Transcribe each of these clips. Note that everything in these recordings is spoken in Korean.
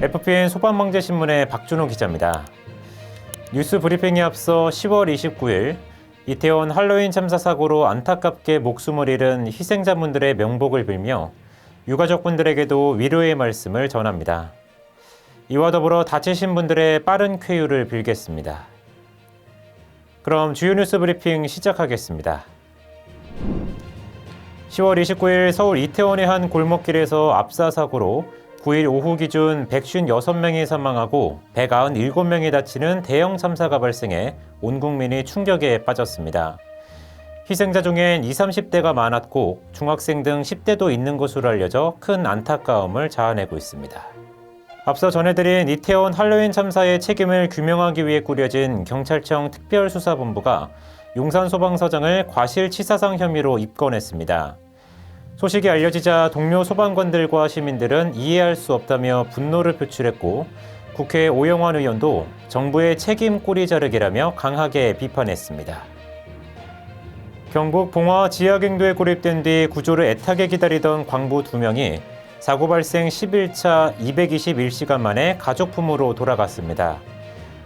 FPN 소방방재신문의 박준호 기자입니다. 뉴스 브리핑에 앞서 10월 29일 이태원 할로윈 참사 사고로 안타깝게 목숨을 잃은 희생자분들의 명복을 빌며 유가족분들에게도 위로의 말씀을 전합니다. 이와 더불어 다치신 분들의 빠른 쾌유를 빌겠습니다. 그럼 주요 뉴스 브리핑 시작하겠습니다. 10월 29일 서울 이태원의 한 골목길에서 압사 사고로 9일 오후 기준 156명이 사망하고 197명이 다치는 대형 참사가 발생해 온 국민이 충격에 빠졌습니다. 희생자 중엔 20, 30대가 많았고 중학생 등 10대도 있는 것으로 알려져 큰 안타까움을 자아내고 있습니다. 앞서 전해드린 이태원 할로윈 참사의 책임을 규명하기 위해 꾸려진 경찰청 특별수사본부가 용산소방서장을 과실치사상 혐의로 입건했습니다. 소식이 알려지자 동료 소방관들과 시민들은 이해할 수 없다며 분노를 표출했고 국회 오영환 의원도 정부의 책임 꼬리 자르기라며 강하게 비판했습니다. 경북 봉화 지하경도에 고립된 뒤 구조를 애타게 기다리던 광부 2명이 사고 발생 11차 221시간 만에 가족 품으로 돌아갔습니다.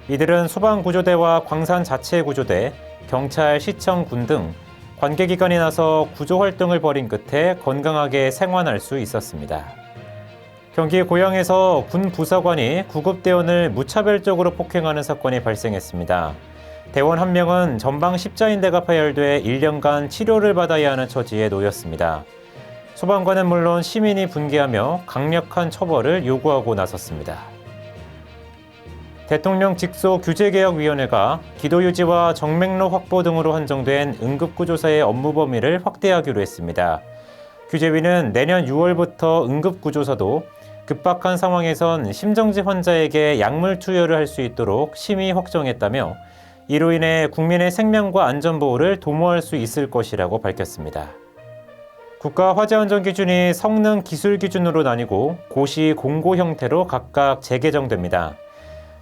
이들은 소방구조대와 광산자치구조대, 경찰, 시청, 군 등 관계기관이 나서 구조활동을 벌인 끝에 건강하게 생還할 수 있었습니다. 경기 고양에서 군 부사관이 구급대원을 무차별적으로 폭행하는 사건이 발생했습니다. 대원 1명은 전방 십자인대가 파열돼 1년간 치료를 받아야 하는 처지에 놓였습니다. 소방관은 물론 시민이 분개하며 강력한 처벌을 요구하고 나섰습니다. 대통령 직속 규제개혁위원회가 기도유지와 정맥로 확보 등으로 한정된 응급구조사의 업무 범위를 확대하기로 했습니다. 규제위는 내년 6월부터 응급구조사도 급박한 상황에선 심정지 환자에게 약물 투여를 할 수 있도록 심의 확정했다며 이로 인해 국민의 생명과 안전보호를 도모할 수 있을 것이라고 밝혔습니다. 국가화재안전기준이 성능 기술 기준으로 나뉘고 고시 공고 형태로 각각 재개정됩니다.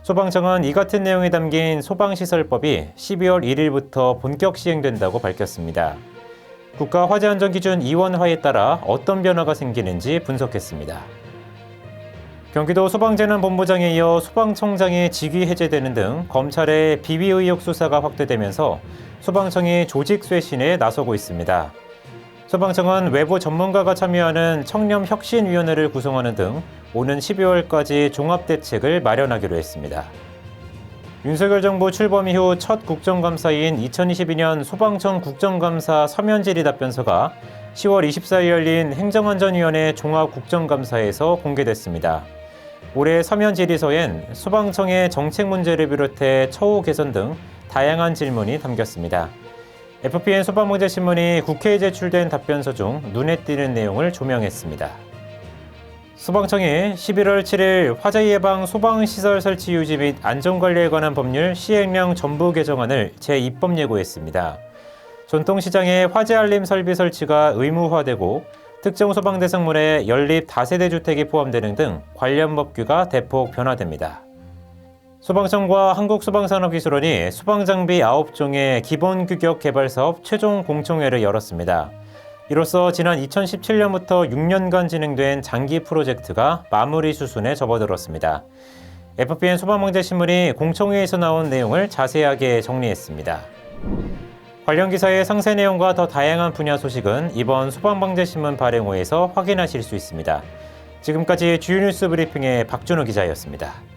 소방청은 이 같은 내용이 담긴 소방시설법이 12월 1일부터 본격 시행된다고 밝혔습니다. 국가화재안전기준 이원화에 따라 어떤 변화가 생기는지 분석했습니다. 경기도 소방재난본부장에 이어 소방청장이 직위 해제되는 등 검찰의 비위 의혹 수사가 확대되면서 소방청이 조직 쇄신에 나서고 있습니다. 소방청은 외부 전문가가 참여하는 청렴혁신위원회를 구성하는 등 오는 12월까지 종합대책을 마련하기로 했습니다. 윤석열 정부 출범 이후 첫 국정감사인 2022년 소방청 국정감사 서면 질의 답변서가 10월 24일 열린 행정안전위원회 종합국정감사에서 공개됐습니다. 올해 서면 질의서엔 소방청의 정책 문제를 비롯해 처우 개선 등 다양한 질문이 담겼습니다. FPN 소방방재신문이 국회에 제출된 답변서 중 눈에 띄는 내용을 조명했습니다. 소방청이 11월 7일 화재 예방 소방시설 설치 유지 및 안전관리에 관한 법률 시행령 전부 개정안을 재입법 예고했습니다. 전통시장의 화재 알림 설비 설치가 의무화되고 특정 소방 대상물에 연립 다세대 주택이 포함되는 등 관련 법규가 대폭 변화됩니다. 소방청과 한국소방산업기술원이 소방장비 9종의 기본규격 개발 사업 최종 공청회를 열었습니다. 이로써 지난 2017년부터 6년간 진행된 장기 프로젝트가 마무리 수순에 접어들었습니다. FPN 소방방재신문이 공청회에서 나온 내용을 자세하게 정리했습니다. 관련 기사의 상세 내용과 더 다양한 분야 소식은 이번 소방방재신문 발행호에서 확인하실 수 있습니다. 지금까지 주요 뉴스 브리핑의 박준호 기자였습니다.